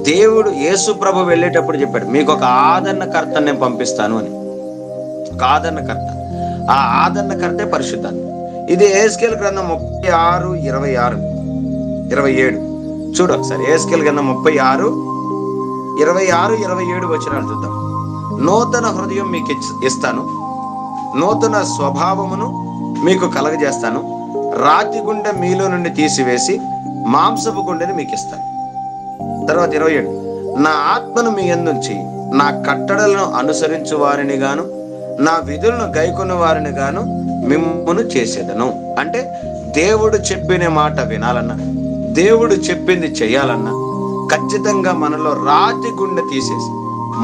దేవుడు యేసు ప్రభు వెళ్ళేటప్పుడు చెప్పాడు, మీకు ఒక ఆదరణకర్తను నేను పంపిస్తాను అని. ఒక ఆదరణకర్త. ఆ ఆదరణకర్తే పరిశుద్ధాత్మ. ఇది యెహెజ్కేలు గ్రంథం 36, 26, 27 చూడు ఒకసారి. యెహెజ్కేలు గ్రంథం 36, 26, 27 వచనాలు చూద్దాం. నూతన హృదయం మీకు ఇస్తాను, నూతన స్వభావమును మీకు కలగజేస్తాను, రాతి గుండె మీలో నుండి తీసివేసి మాంసపు గుండెని మీకు ఇస్తాను. తర్వాత 27, నా ఆత్మను మీ యందుంచి నా కట్టడలను అనుసరించు వారిని గాను నా విధులను గైకొన్న వారిని గాను మిమ్మును చేసేదను. అంటే దేవుడు చెప్పిన మాట వినాలన్నా, దేవుడు చెప్పింది చేయాలన్నా ఖచ్చితంగా మనలో రాతి గుండె తీసేసి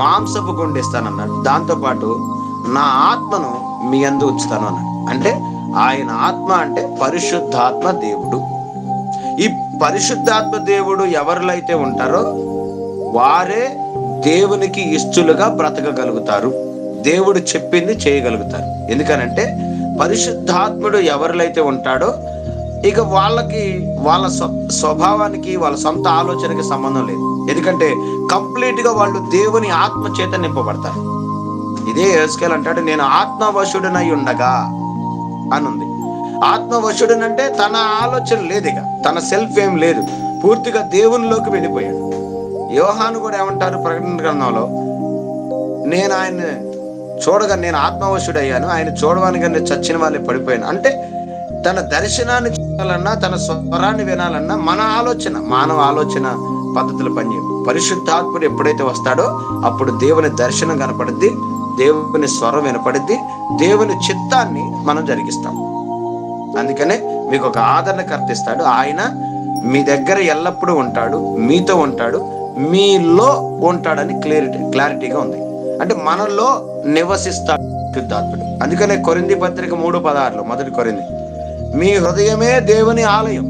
మాంసపు గుండె ఇస్తానన్నాడు. దాంతోపాటు నా ఆత్మను మీ యందు ఉంచుతాను అన్నాడు. అంటే ఆయన ఆత్మ అంటే పరిశుద్ధాత్మ దేవుడు. ఈ పరిశుద్ధాత్మ దేవుడు ఎవరిలో అయితే ఉంటారో వారే దేవునికి ఇష్టలుగా బ్రతకగలుగుతారు, దేవుడు చెప్పింది చేయగలుగుతారు. ఎందుకనంటే పరిశుద్ధాత్ముడు ఎవరిలో అయితే ఉంటాడో ఇక వాళ్ళకి వాళ్ళ స్వభావానికి వాళ్ళ సొంత ఆలోచనకి సంబంధం లేదు. ఎందుకంటే కంప్లీట్ గా వాళ్ళు దేవుని ఆత్మ చేత నింపబడతారు. ఇదే యెహెజ్కేలు అంటాడు, నేను ఆత్మవశుడనై ఉండగా అని ఉంది. ఆత్మవశుడనంటే తన ఆలోచన లేదు, ఇక తన సెల్ఫ్ ఏం లేదు, పూర్తిగా దేవునిలోకి వెళ్ళిపోయాడు. యోహాను కూడా ఏమంటారు ప్రకటన గ్రంథంలో, నేను ఆయన చూడగా నేను ఆత్మవశుడయ్యాను, ఆయన చూడడానికి నేను చచ్చిన వాళ్ళే పడిపోయాను. అంటే తన దర్శనాన్ని చూడాలన్నా తన స్వరాన్ని వినాలన్నా మన ఆలోచన, మానవ ఆలోచన పద్ధతులు పనిచేయవు. పరిశుద్ధాత్ముడు ఎప్పుడైతే వస్తాడో అప్పుడు దేవుని దర్శనం కనపడుద్ది, దేవుని స్వరం వినపడుద్ది, దేవుని చిత్తాన్ని మనం జరిగిస్తాం. అందుకనే మీకు ఒక ఆదరణకర్త ఇస్తాడు. ఆయన మీ దగ్గర ఎల్లప్పుడూ ఉంటాడు, మీతో ఉంటాడు, మీలో ఉంటాడని క్లారిటీగా ఉంది. అంటే మనలో నివసిస్తాడు పరిశుద్ధాత్ముడు. అందుకనే కొరింథీ పత్రిక 3:16 మొదటి కొరింథీ, మీ హృదయమే దేవుని ఆలయం.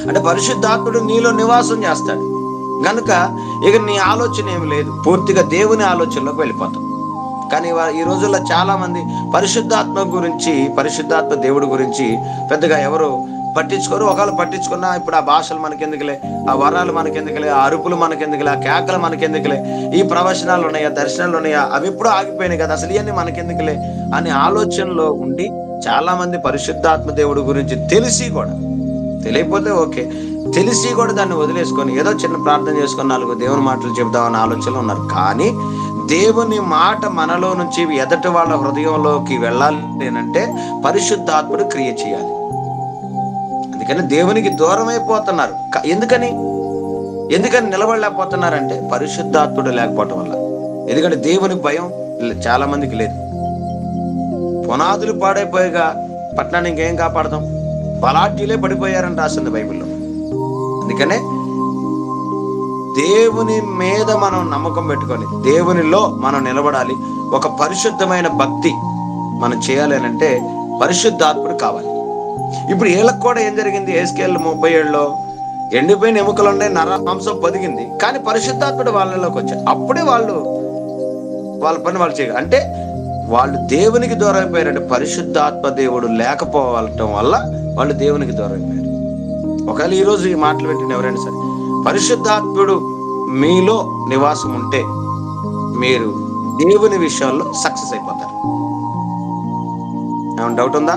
అంటే పరిశుద్ధాత్ముడు నీలో నివాసం చేస్తాడు గనుక ఇక నీ ఆలోచన ఏమి లేదు, పూర్తిగా దేవుని ఆలోచనలోకి వెళ్ళిపోతాం. కానీ ఈ రోజుల్లో చాలా మంది పరిశుద్ధాత్మ గురించి, పరిశుద్ధాత్మ దేవుడి గురించి పెద్దగా ఎవరు పట్టించుకోరు. ఒకవేళ పట్టించుకున్నా ఇప్పుడు ఆ భాషలు మనకెందుకులే, ఆ వరాలు మనకెందుకులే, ఆ అరుపులు మనకెందుకులే, ఆ కేకలు మనకెందుకులే, ఈ ప్రవచనాలు ఉన్నాయా, దర్శనాలు ఉన్నాయా, అవి ఎప్పుడూ ఆగిపోయినాయి కదా, అసలు ఇవన్నీ మనకెందుకులే అని ఆలోచనలో ఉండి చాలా మంది పరిశుద్ధాత్మ దేవుడి గురించి తెలిసి కూడా, తెలియకపోతే ఓకే, తెలిసి కూడా దాన్ని వదిలేసుకొని ఏదో చిన్న ప్రార్థన చేసుకొని 4 దేవుని మాటలు చెబుదామని ఆలోచనలో ఉన్నారు. కానీ దేవుని మాట మనలో నుంచి ఎదటి వాళ్ళ హృదయంలోకి వెళ్ళాలి అంటే పరిశుద్ధాత్ముడు క్రియ చేయాలి. అందుకని దేవునికి దూరం అయిపోతున్నారు. ఎందుకని నిలబడలేకపోతున్నారంటే పరిశుద్ధాత్ముడు లేకపోవటం వల్ల. ఎందుకంటే దేవుని భయం చాలా మందికి లేదు. పునాదులు పాడైపోయాక పట్టణాన్ని ఇంకేం కాపాడదాం, బలాఢ్యులే పడిపోయారని రాసింది బైబిల్లో. అందుకనే దేవుని మీద మనం నమ్మకం పెట్టుకొని దేవునిలో మనం నిలబడాలి. ఒక పరిశుద్ధమైన భక్తి మనం చేయాలి అని అంటే పరిశుద్ధాత్ముడు కావాలి. ఇప్పుడు వీళ్ళకి కూడా ఏం జరిగింది, యెహెజ్కేలు 37లో ఎండిపోయిన ఎముకలు ఉన్నాయి, నరమాంసం పొదిగింది, కానీ పరిశుద్ధాత్ముడు వాళ్ళలోకి వచ్చారు. అప్పుడే వాళ్ళ పని వాళ్ళు చేయాలి. అంటే వాళ్ళు దేవునికి దూరం అయిపోయారంటే పరిశుద్ధాత్మ దేవుడు లేకపోవటం వల్ల వాళ్ళు దేవునికి దూరం అయిపోయారు. ఒకవేళ ఈరోజు ఈ మాటలు పెట్టిన ఎవరైనా సరే పరిశుద్ధాత్ముడు మీలో నివాసం ఉంటే మీరు దేవుని విషయాల్లో సక్సెస్ అయిపోతారు. ఏమైనా డౌట్ ఉందా?